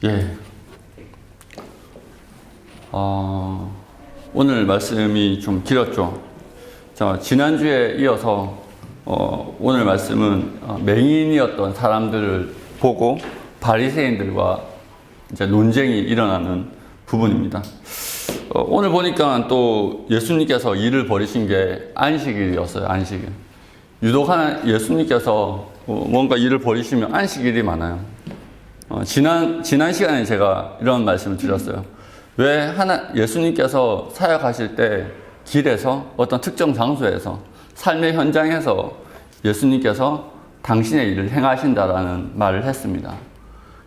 예. 오늘 말씀이 좀 길었죠. 자, 지난주에 이어서 오늘 말씀은 맹인이었던 사람들을 보고 바리새인들과 이제 논쟁이 일어나는 부분입니다. 오늘 보니까 또 예수님께서 일을 벌이신 게 안식일이었어요. 안식일. 유독 예수님께서 뭔가 일을 벌이시면 안식일이 많아요. 지난 시간에 제가 이런 말씀을 드렸어요. 왜 예수님께서 사역하실 때 길에서 어떤 특정 장소에서 삶의 현장에서 예수님께서 당신의 일을 행하신다라는 말을 했습니다.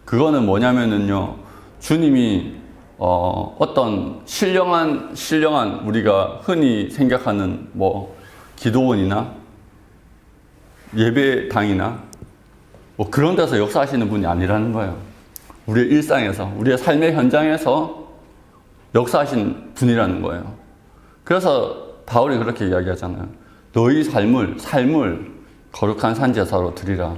그거는 뭐냐면은요, 주님이 어떤 신령한 우리가 흔히 생각하는 기도원이나 예배당이나 그런 데서 역사하시는 분이 아니라는 거예요. 우리의 일상에서, 우리의 삶의 현장에서 역사하신 분이라는 거예요. 그래서 바울이 그렇게 이야기하잖아요. 너희 삶을 거룩한 산제사로 드리라.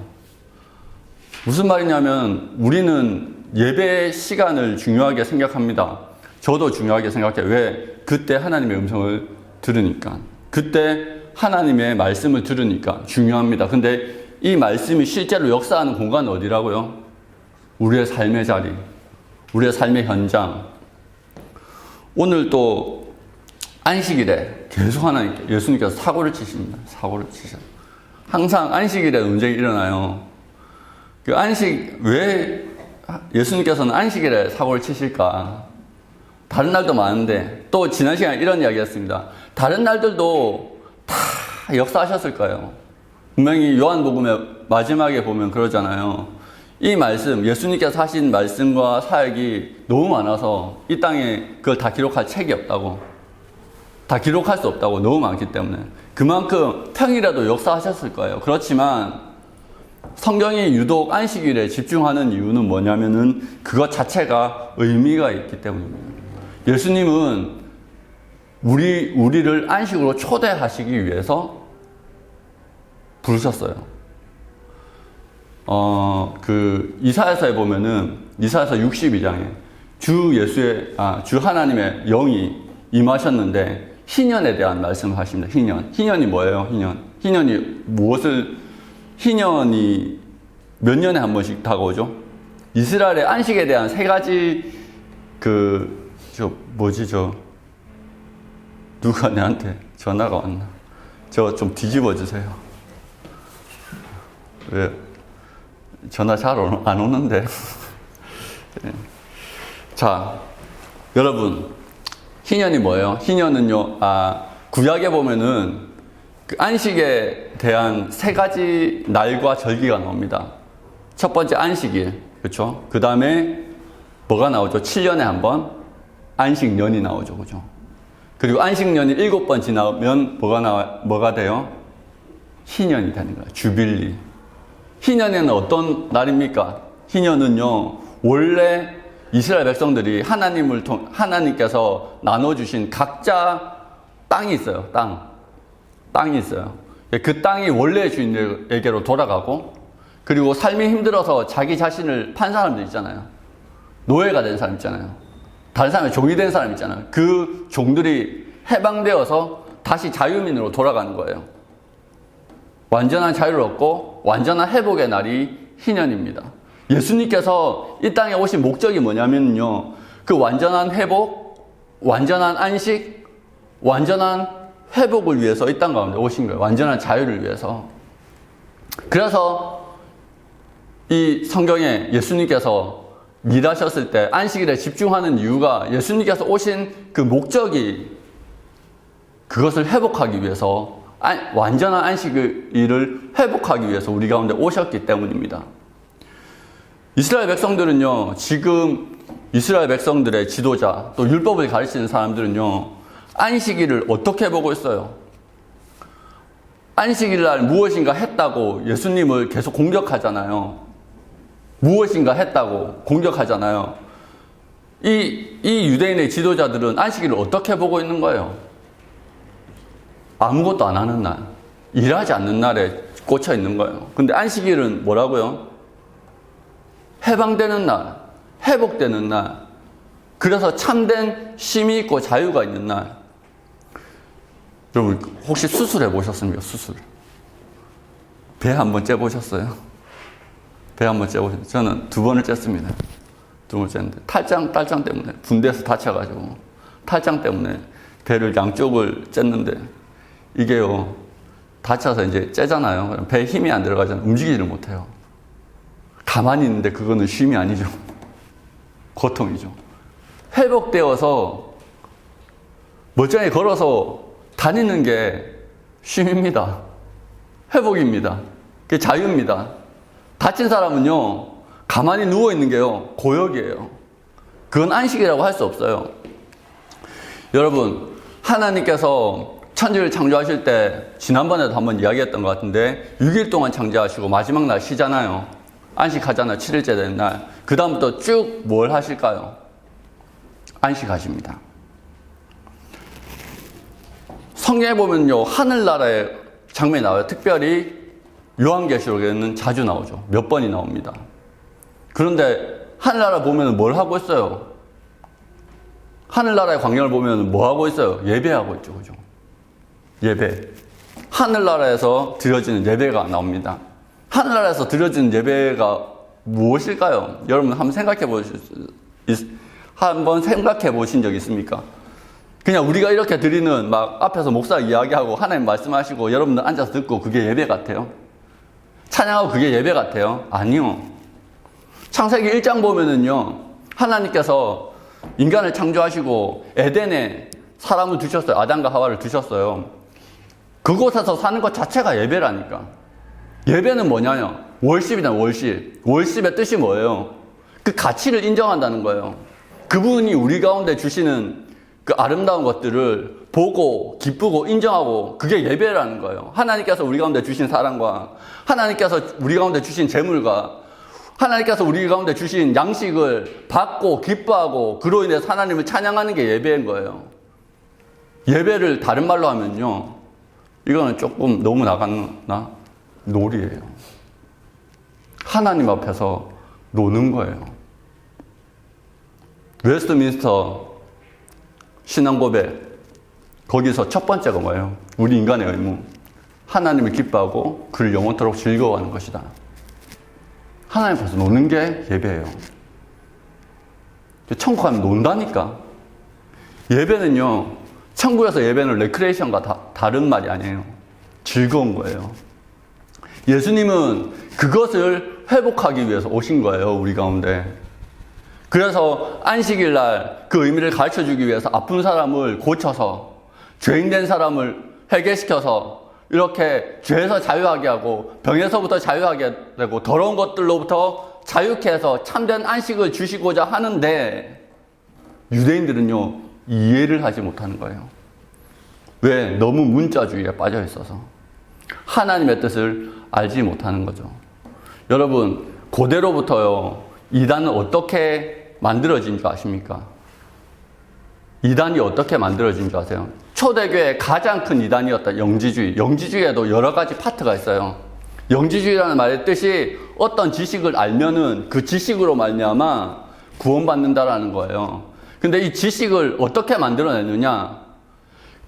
무슨 말이냐면 우리는 예배 시간을 중요하게 생각합니다. 저도 중요하게 생각해요. 왜? 그때 하나님의 음성을 들으니까. 그때 하나님의 말씀을 들으니까 중요합니다. 근데 이 말씀이 실제로 역사하는 공간은 어디라고요? 우리의 삶의 자리, 우리의 삶의 현장. 오늘 또 안식일에 계속 예수님께서 사고를 치십니다. 사고를 치셔. 항상 안식일에 논쟁이 일어나요. 왜 예수님께서는 안식일에 사고를 치실까? 다른 날도 많은데, 또 지난 시간에 이런 이야기 했습니다. 다른 날들도 다 역사하셨을 거예요. 분명히 요한복음의 마지막에 보면 그러잖아요. 이 말씀, 예수님께서 하신 말씀과 사역이 너무 많아서 이 땅에 그걸 다 기록할 책이 없다고. 다 기록할 수 없다고. 너무 많기 때문에. 그만큼 평일에도 역사하셨을 거예요. 그렇지만 성경이 유독 안식일에 집중하는 이유는 뭐냐면은 그것 자체가 의미가 있기 때문입니다. 예수님은 우리를 안식으로 초대하시기 위해서 부르셨어요. 이사야서에 보면은, 이사야서 62장에 주 하나님의 영이 임하셨는데, 희년에 대한 말씀을 하십니다. 희년이 뭐예요? 희년이 몇 년에 한 번씩 다가오죠? 이스라엘의 안식에 대한 세 가지, 누가 내한테 전화가 왔나? 저 좀 뒤집어 주세요. 왜? 전화 잘 안 오는데. 자, 여러분, 희년이 뭐예요? 희년은요, 구약에 보면은 그 안식에 대한 세 가지 날과 절기가 나옵니다. 첫 번째 안식일, 그렇죠? 그 다음에 뭐가 나오죠? 7년에 한 번 안식년이 나오죠, 그렇죠? 그리고 안식년이 7번 지나면 뭐가 돼요? 희년이 되는 거예요. 주빌리. 희년에는 어떤 날입니까? 희년은요, 원래 이스라엘 백성들이 하나님께서 나눠주신 각자 땅이 있어요. 땅이 있어요. 그 땅이 원래 주인에게로 돌아가고, 그리고 삶이 힘들어서 자기 자신을 판 사람들 있잖아요. 노예가 된 사람 있잖아요. 다른 사람의 종이 된 사람 있잖아요. 그 종들이 해방되어서 다시 자유민으로 돌아가는 거예요. 완전한 자유를 얻고 완전한 회복의 날이 희년입니다. 예수님께서 이 땅에 오신 목적이 뭐냐면요, 그 완전한 회복, 완전한 안식, 완전한 회복을 위해서 이 땅 가운데 오신 거예요. 완전한 자유를 위해서. 그래서 이 성경에 예수님께서 일하셨을 때 안식일에 집중하는 이유가, 예수님께서 오신 그 목적이 그것을 회복하기 위해서, 완전한 안식일을 회복하기 위해서 우리 가운데 오셨기 때문입니다. 이스라엘 백성들은요, 지금 이스라엘 백성들의 지도자, 또 율법을 가르치는 사람들은요, 안식일을 어떻게 보고 있어요? 안식일 날 무엇인가 했다고 예수님을 계속 공격하잖아요. 무엇인가 했다고 공격하잖아요. 이 유대인의 지도자들은 안식일을 어떻게 보고 있는 거예요? 아무것도 안 하는 날, 일하지 않는 날에 꽂혀 있는 거예요. 근데 안식일은 뭐라고요? 해방되는 날, 회복되는 날, 그래서 참된 쉼이 있고 자유가 있는 날. 여러분 혹시 수술해 보셨습니까? 수술. 배 한번 째보셨어요? 배 한번 째보셨어요? 저는 2번을 쨌습니다. 2번을 쨌는데 탈장 때문에 군대에서 다쳐가지고 탈장 때문에 배를 양쪽을 쨌는데 이게요 다쳐서 이제 째잖아요. 배에 힘이 안 들어가잖아요. 움직이지를 못해요. 가만히 있는데 그거는 쉼이 아니죠. 고통이죠. 회복되어서 멀쩡히 걸어서 다니는 게 쉼입니다. 회복입니다. 그게 자유입니다. 다친 사람은요, 가만히 누워있는 게요, 고역이에요. 그건 안식이라고 할 수 없어요. 여러분, 하나님께서 천지를 창조하실 때, 지난번에도 한번 이야기했던 것 같은데, 6일 동안 창조하시고 마지막 날 쉬잖아요. 안식하잖아요. 7일째 되는 날. 그 다음부터 쭉 뭘 하실까요? 안식하십니다. 성경에 보면요, 하늘나라의 장면이 나와요. 특별히 요한계시록에는 자주 나오죠. 몇 번이 나옵니다. 그런데 하늘나라 보면 뭘 하고 있어요? 하늘나라의 광경을 보면 뭐 하고 있어요? 예배하고 있죠. 그죠? 예배. 하늘나라에서 드려지는 예배가 나옵니다. 하늘나라에서 드려지는 예배가 무엇일까요? 여러분 한번 생각해 보신 적 있습니까? 그냥 우리가 이렇게 드리는 막 앞에서 목사 이야기하고 하나님 말씀하시고 여러분들 앉아서 듣고 그게 예배 같아요? 찬양하고 그게 예배 같아요? 아니요. 창세기 1장 보면은요, 하나님께서 인간을 창조하시고 에덴에 사람을 두셨어요. 아담과 하와를 두셨어요. 그곳에서 사는 것 자체가 예배라니까. 예배는 뭐냐요? 월십이잖아요. 월십. 월십의 뜻이 뭐예요? 그 가치를 인정한다는 거예요. 그분이 우리 가운데 주시는 그 아름다운 것들을 보고 기쁘고 인정하고 그게 예배라는 거예요. 하나님께서 우리 가운데 주신 사랑과 하나님께서 우리 가운데 주신 재물과 하나님께서 우리 가운데 주신 양식을 받고 기뻐하고 그로 인해서 하나님을 찬양하는 게 예배인 거예요. 예배를 다른 말로 하면요, 이거는 조금 너무 나갔나? 놀이에요. 하나님 앞에서 노는 거예요. 웨스트민스터 신앙고백, 거기서 첫 번째가 뭐예요? 우리 인간의 의무. 하나님을 기뻐하고 그를 영원토록 즐거워하는 것이다. 하나님 앞에서 노는 게 예배예요. 천국 가면 논다니까. 예배는요, 천국에서 예배는 레크레이션과 다른 말이 아니에요. 즐거운 거예요. 예수님은 그것을 회복하기 위해서 오신 거예요, 우리 가운데. 그래서 안식일 날 그 의미를 가르쳐 주기 위해서 아픈 사람을 고쳐서 죄인된 사람을 회개시켜서 이렇게 죄에서 자유하게 하고 병에서부터 자유하게 되고 더러운 것들로부터 자유케 해서 참된 안식을 주시고자 하는데 유대인들은요, 이해를 하지 못하는 거예요. 왜? 너무 문자주의에 빠져 있어서 하나님의 뜻을 알지 못하는 거죠. 여러분, 고대로부터요, 이단은 어떻게 만들어진 줄 아십니까? 이단이 어떻게 만들어진 줄 아세요? 초대교회의 가장 큰 이단이었다. 영지주의. 영지주의에도 여러 가지 파트가 있어요. 영지주의라는 말의 뜻이 어떤 지식을 알면은 그 지식으로 말미암아 구원받는다라는 거예요. 근데 이 지식을 어떻게 만들어내느냐?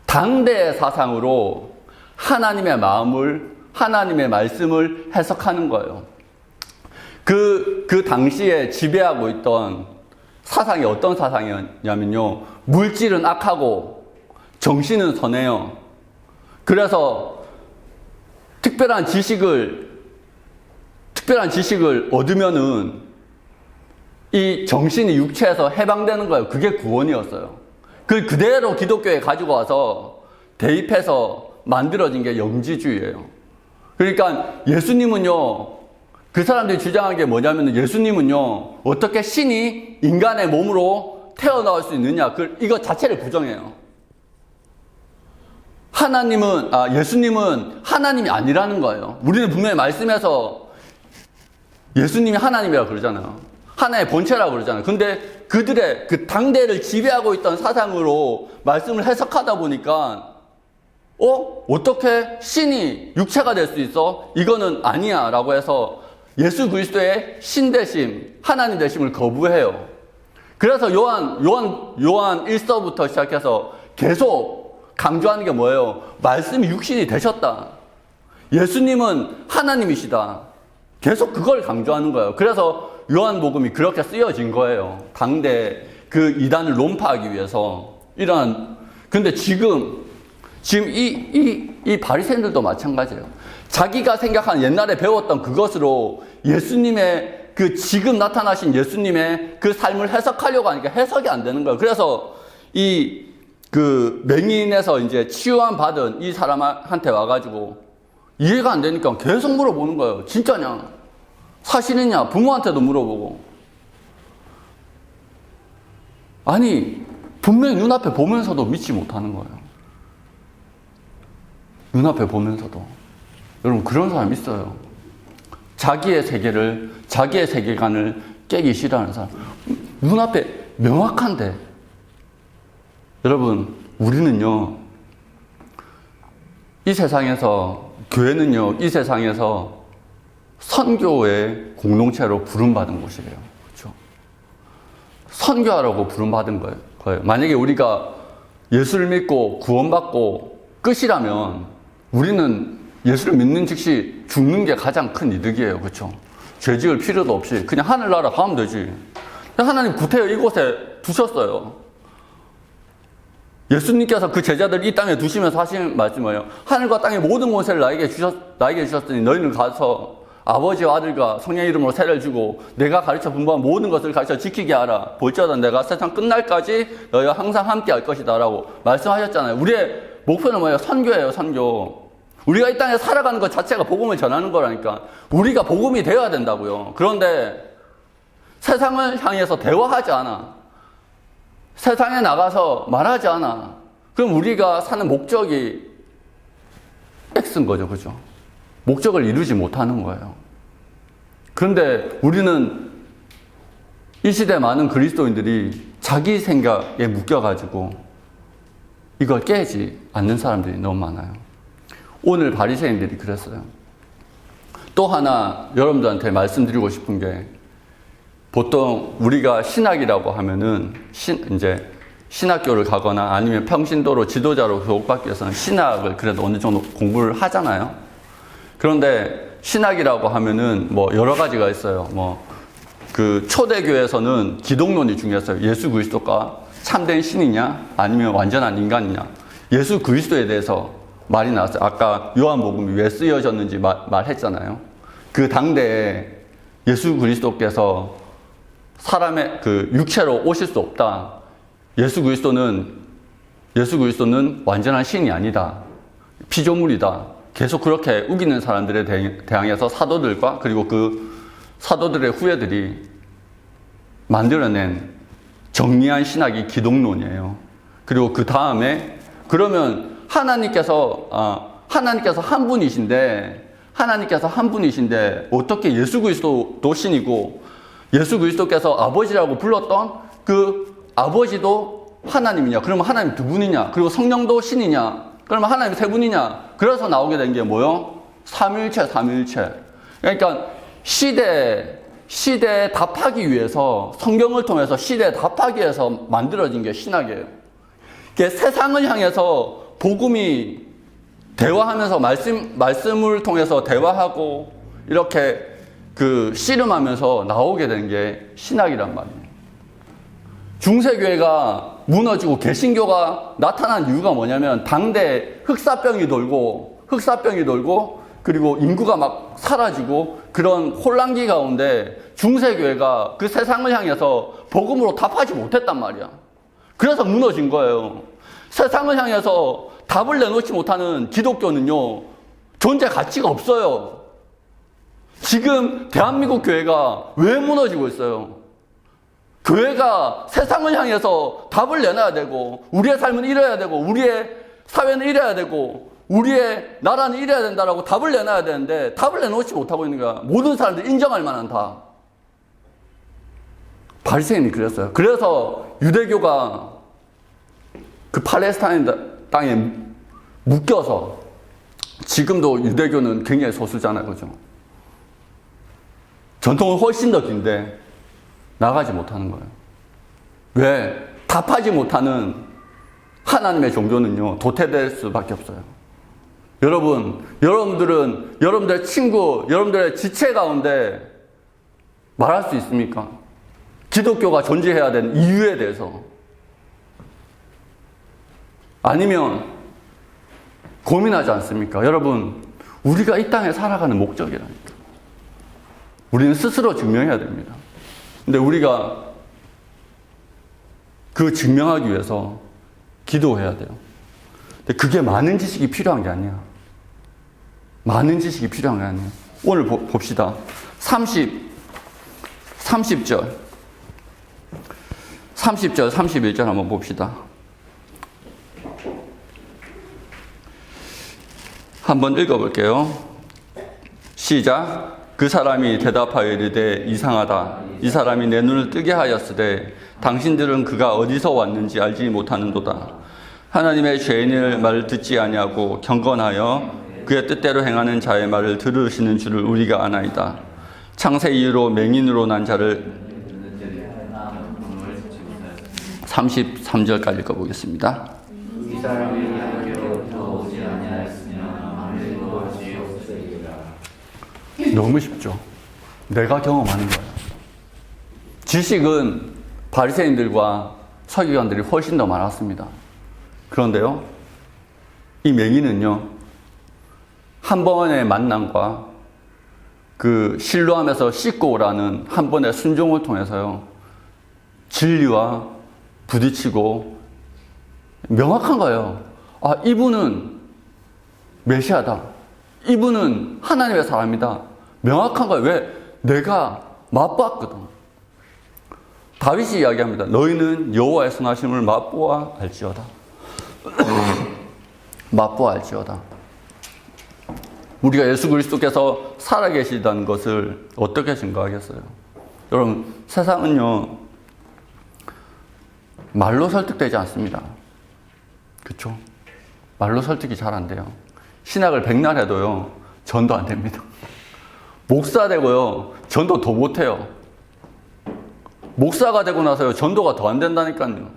당대의 사상으로 하나님의 마음을, 하나님의 말씀을 해석하는 거예요. 그 당시에 지배하고 있던 사상이 어떤 사상이었냐면요, 물질은 악하고 정신은 선해요. 그래서 특별한 지식을 얻으면은 이 정신이 육체에서 해방되는 거예요. 그게 구원이었어요. 그걸 그대로 기독교에 가지고 와서 대입해서 만들어진 게 영지주의예요. 그러니까 예수님은요, 그 사람들이 주장한 게 뭐냐면 예수님은요, 어떻게 신이 인간의 몸으로 태어나올 수 있느냐, 이거 자체를 부정해요. 예수님은 하나님이 아니라는 거예요. 우리는 분명히 말씀에서 예수님이 하나님이라고 그러잖아요. 하나의 본체라고 그러잖아요. 근데 그들의 그 당대를 지배하고 있던 사상으로 말씀을 해석하다 보니까 어떻게 신이 육체가 될 수 있어? 이거는 아니야 라고 해서 예수 그리스도의 신되심, 하나님 되심을 거부해요. 그래서 요한 1서부터 시작해서 계속 강조하는 게 뭐예요? 말씀이 육신이 되셨다. 예수님은 하나님이시다. 계속 그걸 강조하는 거예요. 그래서 요한복음이 그렇게 쓰여진 거예요. 당대 그 이단을 논파하기 위해서. 근데 지금 이 바리새인들도 마찬가지예요. 자기가 생각한 옛날에 배웠던 그것으로 예수님의 그 지금 나타나신 예수님의 그 삶을 해석하려고 하니까 해석이 안 되는 거예요. 그래서 그 맹인에서 이제 치유함 받은 이 사람한테 와가지고 이해가 안 되니까 계속 물어보는 거예요. 진짜냐? 사실이냐? 부모한테도 물어보고. 아니, 분명히 눈앞에 보면서도 믿지 못하는 거예요. 눈앞에 보면서도. 여러분, 그런 사람 있어요. 자기의 세계관을 깨기 싫어하는 사람. 눈앞에 명확한데. 여러분, 우리는요, 이 세상에서, 교회는요, 이 세상에서 선교의 공동체로 부름받은 곳이래요. 그렇죠? 선교하라고 부름받은 거예요. 만약에 우리가 예수를 믿고 구원받고 끝이라면 우리는 예수를 믿는 즉시 죽는 게 가장 큰 이득이에요. 그렇죠? 죄 지을 필요도 없이 그냥 하늘나라 가면 되지. 하나님 구태여 이곳에 두셨어요. 예수님께서 그 제자들 이 땅에 두시면서 하신 말씀이에요. 하늘과 땅의 모든 권세를 나에게 주셨으니 너희는 가서 아버지와 아들과 성령 이름으로 세례를 주고 내가 가르쳐 분부한 모든 것을 가르쳐 지키게 하라. 볼지어다 내가 세상 끝날까지 너희와 항상 함께 할 것이다 라고 말씀하셨잖아요. 우리의 목표는 뭐예요? 선교예요. 선교. 우리가 이 땅에 살아가는 것 자체가 복음을 전하는 거라니까. 우리가 복음이 되어야 된다고요. 그런데 세상을 향해서 대화하지 않아. 세상에 나가서 말하지 않아. 그럼 우리가 사는 목적이 X인 거죠. 그죠? 목적을 이루지 못하는 거예요. 그런데 우리는 이 시대 많은 그리스도인들이 자기 생각에 묶여가지고 이걸 깨지 않는 사람들이 너무 많아요. 오늘 바리새인들이 그랬어요. 또 하나 여러분들한테 말씀드리고 싶은 게, 보통 우리가 신학이라고 하면은 이제 신학교를 가거나 아니면 평신도로 지도자로 교육받기 위해서는 신학을 그래도 어느 정도 공부를 하잖아요. 그런데 신학이라고 하면은 뭐 여러 가지가 있어요. 그 초대교회에서는 기독론이 중요했어요. 예수 그리스도가 참된 신이냐 아니면 완전한 인간이냐. 예수 그리스도에 대해서 말이 나왔어요. 아까 요한복음이 왜 쓰여졌는지 말했잖아요. 그 당대에 예수 그리스도께서 사람의 그 육체로 오실 수 없다. 예수 그리스도는 완전한 신이 아니다. 피조물이다. 계속 그렇게 우기는 사람들에 대항해서 사도들과 그리고 그 사도들의 후예들이 만들어낸 정리한 신학이 기독론이에요. 그리고 그 다음에 그러면 하나님께서 한 분이신데 어떻게 예수 그리스도도 신이고 예수 그리스도께서 아버지라고 불렀던 그 아버지도 하나님이냐? 그러면 하나님 두 분이냐? 그리고 성령도 신이냐? 그러면 하나님 세 분이냐? 그래서 나오게 된 게 뭐요? 삼위일체. 그러니까 시대에 답하기 위해서, 성경을 통해서 시대에 답하기 위해서 만들어진 게 신학이에요. 세상을 향해서 복음이 대화하면서 말씀을 통해서 대화하고 이렇게 그 씨름하면서 나오게 된 게 신학이란 말이에요. 중세교회가 무너지고 개신교가 나타난 이유가 뭐냐면 당대 흑사병이 돌고 그리고 인구가 막 사라지고 그런 혼란기 가운데 중세교회가 그 세상을 향해서 복음으로 답하지 못했단 말이야. 그래서 무너진 거예요. 세상을 향해서 답을 내놓지 못하는 기독교는요, 존재 가치가 없어요. 지금 대한민국 교회가 왜 무너지고 있어요? 교회가 세상을 향해서 답을 내놔야 되고, 우리의 삶은 이래야 되고, 우리의 사회는 이래야 되고, 우리의 나라는 이래야 된다라고 답을 내놔야 되는데, 답을 내놓지 못하고 있는 거야. 모든 사람들이 인정할 만한 답. 바리새인이 그랬어요. 그래서 유대교가 그 팔레스타인 땅에 묶여서, 지금도 유대교는 굉장히 소수잖아요. 그죠? 전통은 훨씬 더 긴데 나가지 못하는 거예요. 왜? 답하지 못하는 하나님의 종교는요, 도태될 수밖에 없어요. 여러분들은 여러분들의 친구, 여러분들의 지체 가운데 말할 수 있습니까? 기독교가 존재해야 되는 이유에 대해서. 아니면 고민하지 않습니까? 여러분, 우리가 이 땅에 살아가는 목적이라니까. 우리는 스스로 증명해야 됩니다. 근데 우리가 그 증명하기 위해서 기도해야 돼요. 근데 그게 많은 지식이 필요한 게 아니야. 많은 지식이 필요한 게 아니에요. 오늘 봅시다. 30절, 31절 한번 봅시다. 한번 읽어볼게요. 시작. 그 사람이 대답하여 이르되 이상하다. 이 사람이 내 눈을 뜨게 하였으되 당신들은 그가 어디서 왔는지 알지 못하는도다. 하나님의 죄인의 말을 듣지 아니하고 경건하여 그의 뜻대로 행하는 자의 말을 들으시는 줄을 우리가 아나이다. 창세 이후로 맹인으로 난 자를 33절까지 읽어보겠습니다. 이 사람이 하나님께로부터 오지 아니하였으면 아무도 지었으리라. 너무 쉽죠. 내가 경험하는 거예요. 지식은 바리새인들과 서기관들이 훨씬 더 많았습니다. 그런데요, 이 맹인은요, 한 번의 만남과 그 실로암에서 씻고 오라는 한 번의 순종을 통해서요, 진리와 부딪히고 명확한 거예요. 아, 이분은 메시아다. 이분은 하나님의 사람이다. 명확한 거예요. 왜? 내가 맛보았거든. 다윗이 이야기합니다. 너희는 여호와의 선하심을 맛보아 알지어다. 맛보아 알지어다. 우리가 예수 그리스도께서 살아계시다는 것을 어떻게 증거하겠어요? 여러분, 세상은요, 말로 설득되지 않습니다. 그렇죠? 말로 설득이 잘 안 돼요. 신학을 백날 해도요, 전도 안 됩니다. 목사 되고요, 전도 더 못해요. 목사가 되고 나서요, 전도가 더 안 된다니까요.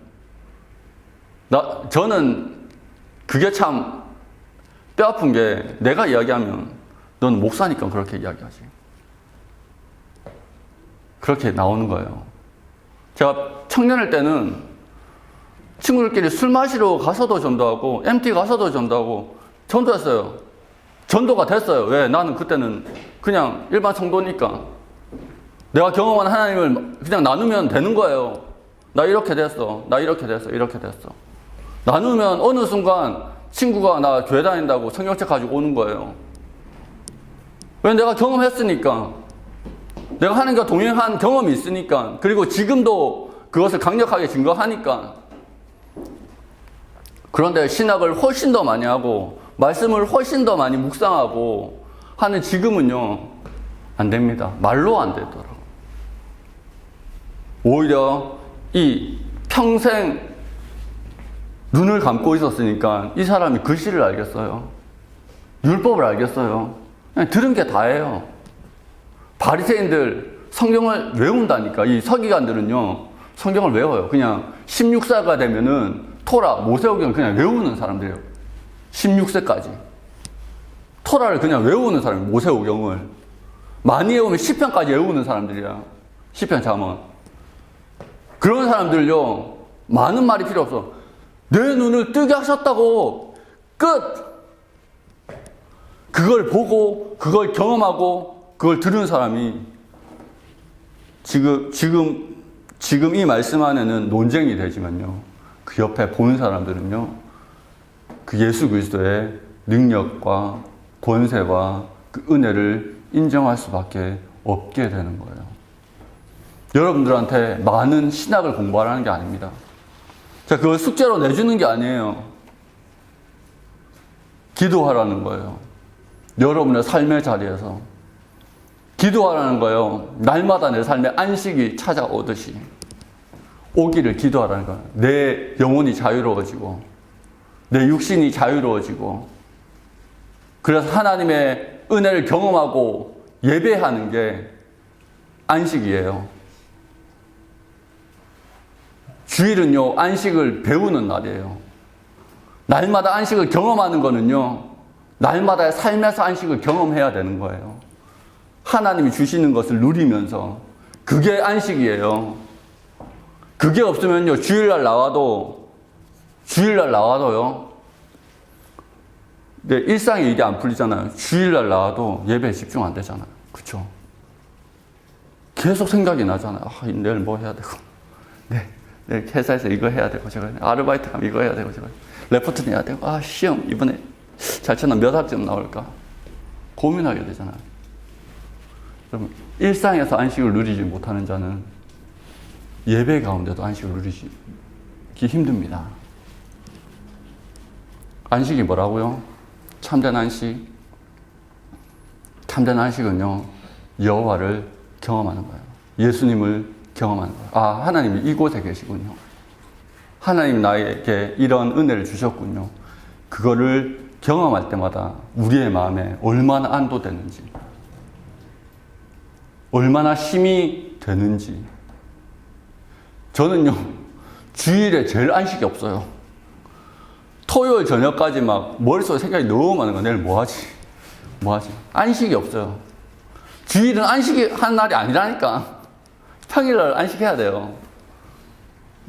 저는 그게 참 뼈 아픈 게, 내가 이야기하면 너는 목사니까 그렇게 이야기하지. 그렇게 나오는 거예요. 제가 청년일 때는 친구들끼리 술 마시러 가서도 전도하고 MT 가서도 전도하고 전도했어요. 전도가 됐어요. 왜? 나는 그때는 그냥 일반 성도니까 내가 경험한 하나님을 그냥 나누면 되는 거예요. 나 이렇게 됐어. 나 이렇게 됐어. 이렇게 됐어. 나누면 어느 순간 친구가 나 교회 다닌다고 성경책 가지고 오는 거예요. 왜? 내가 경험했으니까. 내가 하나님과 동행한 경험이 있으니까. 그리고 지금도 그것을 강력하게 증거하니까. 그런데 신학을 훨씬 더 많이 하고 말씀을 훨씬 더 많이 묵상하고 하는 지금은요, 안 됩니다. 말로 안 되더라고요. 오히려 이 평생 눈을 감고 있었으니까 이 사람이 글씨를 알겠어요. 율법을 알겠어요. 그냥 들은 게 다예요. 바리새인들 성경을 외운다니까. 이 서기관들은요, 성경을 외워요. 그냥 16세가 되면은 토라, 모세오경 그냥 외우는 사람들이에요. 16세까지. 토라를 그냥 외우는 사람이에요. 모세오경을. 많이 외우면 시편까지 외우는 사람들이야. 시편, 잠언. 그런 사람들요, 많은 말이 필요 없어. 내 눈을 뜨게 하셨다고. 끝! 그걸 보고, 그걸 경험하고, 그걸 들은 사람이 지금 이 말씀 안에는 논쟁이 되지만요, 그 옆에 보는 사람들은요, 그 예수 그리스도의 능력과 권세와 그 은혜를 인정할 수밖에 없게 되는 거예요. 여러분들한테 많은 신학을 공부하라는 게 아닙니다. 자, 그걸 숙제로 내주는 게 아니에요. 기도하라는 거예요. 여러분의 삶의 자리에서 기도하라는 거예요. 날마다 내 삶에 안식이 찾아오듯이 오기를 기도하라는 거예요. 내 영혼이 자유로워지고 내 육신이 자유로워지고, 그래서 하나님의 은혜를 경험하고 예배하는 게 안식이에요. 주일은요, 안식을 배우는 날이에요. 날마다 안식을 경험하는 거는요, 날마다의 삶에서 안식을 경험해야 되는 거예요. 하나님이 주시는 것을 누리면서. 그게 안식이에요. 그게 없으면요, 주일날 나와도요, 네, 일상에 일이 안 풀리잖아요. 주일날 나와도 예배에 집중 안 되잖아요. 그쵸? 계속 생각이 나잖아요. 내일 뭐 해야 되고. 내일 회사에서 이거 해야 되고, 아르바이트 하면 이거 해야 되고, 레포트 내야 되고, 시험 이번에 잘 쳐나 몇 학점 나올까? 고민하게 되잖아요. 여러분, 일상에서 안식을 누리지 못하는 자는 예배 가운데도 안식을 누리기 힘듭니다. 안식이 뭐라고요? 참된 안식. 참된 안식은요, 여호와를 경험하는 거예요. 예수님을 경험하는 거예요. 하나님이 이곳에 계시군요. 하나님이 나에게 이런 은혜를 주셨군요. 그거를 경험할 때마다 우리의 마음에 얼마나 안도되는지, 얼마나 힘이 되는지. 저는요, 주일에 제일 안식이 없어요. 토요일 저녁까지 막 머릿속에 생각이 너무 많은 거야. 내일 뭐 하지? 안식이 없어요. 주일은 안식이 한 날이 아니라니까. 평일날 안식해야 돼요.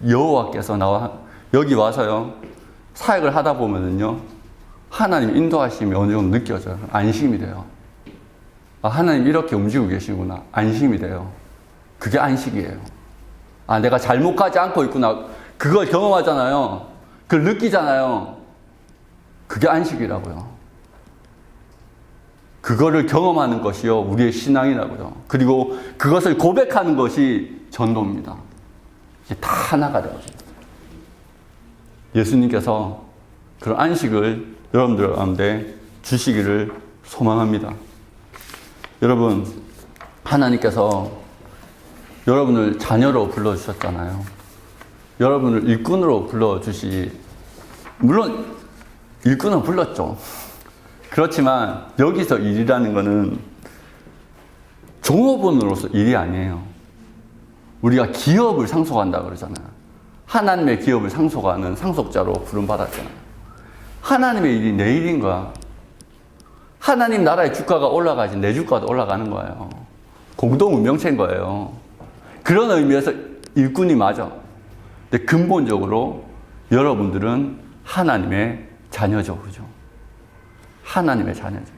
여호와께서 여기 와서요, 사역을 하다 보면은요, 하나님 인도하심이 어느 정도 느껴져요. 안심이 돼요. 하나님 이렇게 움직이고 계시구나. 안심이 돼요. 그게 안식이에요. 내가 잘못 가지 않고 있구나. 그걸 경험하잖아요. 그걸 느끼잖아요. 그게 안식이라고요. 그거를 경험하는 것이요, 우리의 신앙이라고요. 그리고 그것을 고백하는 것이 전도입니다. 이게 다 하나가 되어져요. 예수님께서 그런 안식을 여러분들 가운데 주시기를 소망합니다. 여러분, 하나님께서 여러분을 자녀로 불러주셨잖아요. 여러분을 일꾼으로 물론 일꾼은 불렀죠. 그렇지만 여기서 일이라는 것은 종업원으로서 일이 아니에요. 우리가 기업을 상속한다 그러잖아요. 하나님의 기업을 상속하는 상속자로 부름받았잖아요. 하나님의 일이 내 일인 거야. 하나님 나라의 주가가 올라가지 내 주가도 올라가는 거예요. 공동 운명체인 거예요. 그런 의미에서 일꾼이 맞아. 근데 근본적으로 여러분들은 하나님의 자녀죠. 그죠? 하나님의 자녀죠.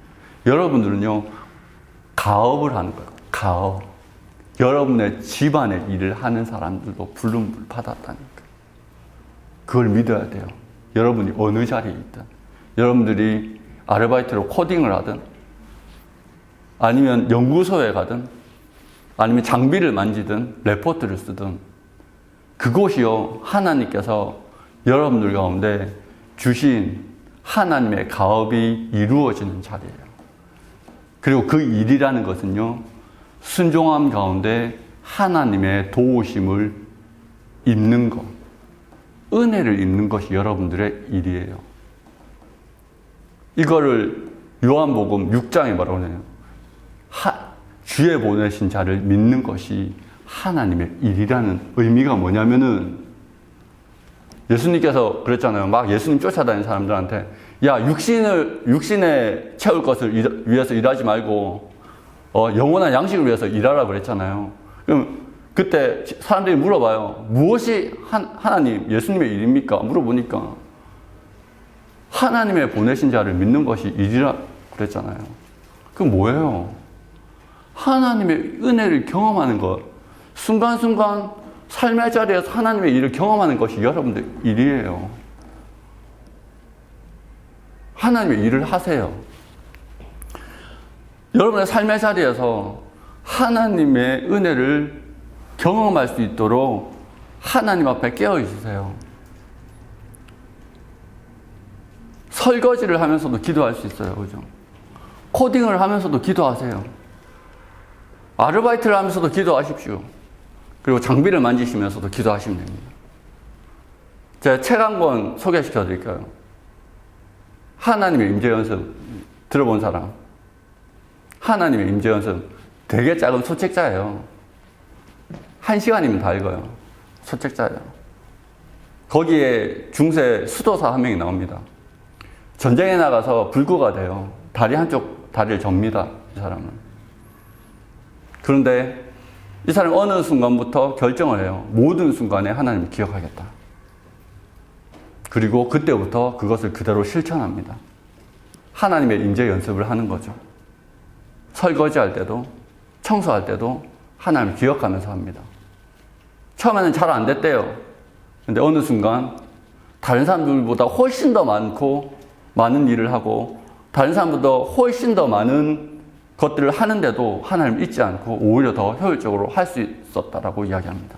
여러분들은요, 가업을 하는 거예요. 가업. 여러분의 집안의 일을 하는 사람들도 부름을 받았다니까. 그걸 믿어야 돼요. 여러분이 어느 자리에 있든. 여러분들이 아르바이트로 코딩을 하든, 아니면 연구소에 가든, 아니면 장비를 만지든, 레포트를 쓰든, 그곳이요, 하나님께서 여러분들 가운데 주신 하나님의 가업이 이루어지는 자리예요. 그리고 그 일이라는 것은요, 순종함 가운데 하나님의 도우심을 입는 것, 은혜를 입는 것이 여러분들의 일이에요. 이거를 요한복음 6장에 뭐라고 하냐면, 주에 보내신 자를 믿는 것이 하나님의 일이라는 의미가 뭐냐면은, 예수님께서 그랬잖아요. 막 예수님 쫓아다니는 사람들한테, 야, 육신에 채울 것을 위해서 일하지 말고, 영원한 양식을 위해서 일하라 그랬잖아요. 그럼 그때 사람들이 물어봐요. 무엇이 하나님, 예수님의 일입니까? 물어보니까, 하나님의 보내신 자를 믿는 것이 일이라 그랬잖아요. 그게 뭐예요? 하나님의 은혜를 경험하는 것. 순간순간 삶의 자리에서 하나님의 일을 경험하는 것이 여러분들 일이에요. 하나님의 일을 하세요. 여러분의 삶의 자리에서 하나님의 은혜를 경험할 수 있도록 하나님 앞에 깨어 있으세요. 설거지를 하면서도 기도할 수 있어요. 그죠? 코딩을 하면서도 기도하세요. 아르바이트를 하면서도 기도하십시오. 그리고 장비를 만지시면서도 기도하시면 됩니다. 제가 책 한 권 소개시켜 드릴까요? 하나님의 임재 연습 들어본 사람? 하나님의 임재 연습 되게 작은 소책자예요. 1시간이면 다 읽어요. 소책자예요. 거기에 중세 수도사 한 명이 나옵니다. 전쟁에 나가서 불구가 돼요. 다리 한쪽 다리를 접니다. 이 사람은. 그런데 이 사람이 어느 순간부터 결정을 해요. 모든 순간에 하나님을 기억하겠다. 그리고 그때부터 그것을 그대로 실천합니다. 하나님의 임재 연습을 하는 거죠. 설거지할 때도 청소할 때도 하나님을 기억하면서 합니다. 처음에는 잘 안 됐대요. 근데 어느 순간 다른 사람들보다 훨씬 더 많은 일을 하고 다른 사람보다 훨씬 더 많은 것들을 하는데도 하나님을 잊지 않고 오히려 더 효율적으로 할 수 있었다라고 이야기합니다.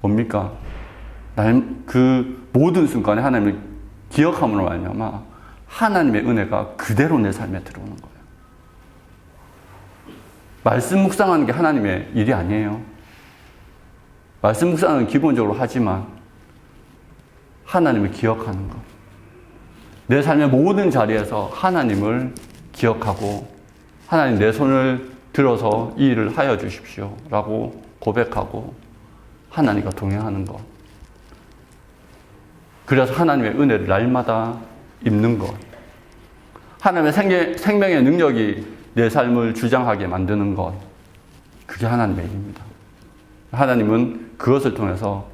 뭡니까? 그 모든 순간에 하나님을 기억함으로 말미암아 하나님의 은혜가 그대로 내 삶에 들어오는 거예요. 말씀 묵상하는 게 하나님의 일이 아니에요. 말씀 묵상은 기본적으로 하지만 하나님을 기억하는 것. 내 삶의 모든 자리에서 하나님을 기억하고 하나님 내 손을 들어서 이 일을 하여 주십시오 라고 고백하고 하나님과 동행하는 것. 그래서 하나님의 은혜를 날마다 입는 것. 하나님의 생명의 능력이 내 삶을 주장하게 만드는 것. 그게 하나님의 일입니다. 하나님은 그것을 통해서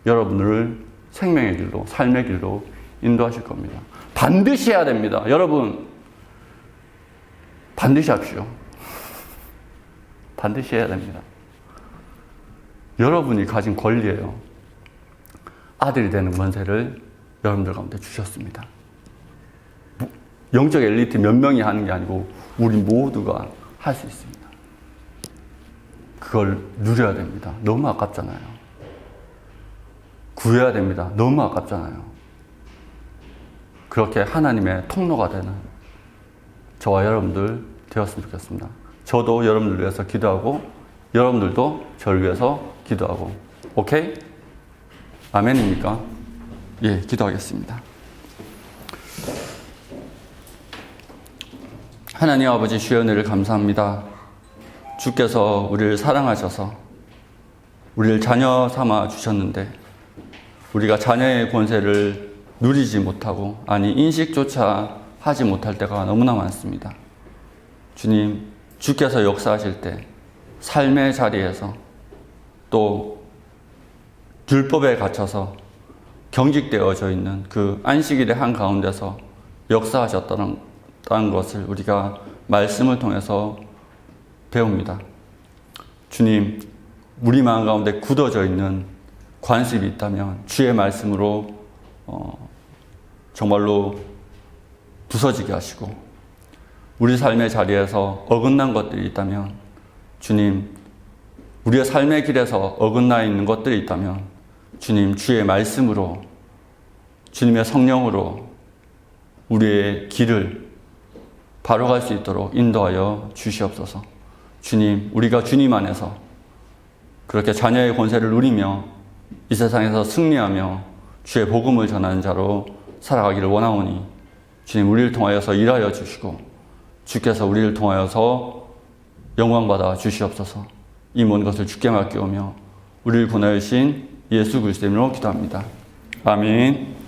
여러분을 생명의 길로, 삶의 길로 인도하실 겁니다. 반드시 해야 됩니다. 여러분, 반드시 합시오. 반드시 해야 됩니다. 여러분이 가진 권리예요. 아들이 되는 권세를 여러분들 가운데 주셨습니다. 영적 엘리트 몇 명이 하는 게 아니고 우리 모두가 할 수 있습니다. 그걸 누려야 됩니다. 너무 아깝잖아요. 구해야 됩니다. 너무 아깝잖아요. 그렇게 하나님의 통로가 되는 저와 여러분들 되었으면 좋겠습니다. 저도 여러분들 위해서 기도하고 여러분들도 저를 위해서 기도하고. 오케이? 아멘입니까? 예, 기도하겠습니다. 하나님 아버지 주의 은혜를 감사합니다. 주께서 우리를 사랑하셔서 우리를 자녀 삼아 주셨는데 우리가 자녀의 권세를 누리지 못하고 아니 인식조차 하지 못할 때가 너무나 많습니다. 주님, 주께서 역사하실 때 삶의 자리에서 또 율법에 갇혀서 경직되어져 있는 그 안식일의 한가운데서 역사하셨다는 것을 우리가 말씀을 통해서 배웁니다. 주님, 우리 마음 가운데 굳어져 있는 관습이 있다면 주의 말씀으로 정말로 부서지게 하시고 우리 삶의 자리에서 어긋난 것들이 있다면 주님, 우리의 삶의 길에서 어긋나 있는 것들이 있다면 주님, 주의 말씀으로 주님의 성령으로 우리의 길을 바로 갈 수 있도록 인도하여 주시옵소서. 주님, 우리가 주님 안에서 그렇게 자녀의 권세를 누리며 이 세상에서 승리하며 주의 복음을 전하는 자로 살아가기를 원하오니 주님, 우리를 통하여서 일하여 주시고 주께서 우리를 통하여서 영광받아 주시옵소서. 이 모든 것을 주께 맡기오며 우리를 구원하신 예수 그리스도 이름으로 기도합니다. 아멘.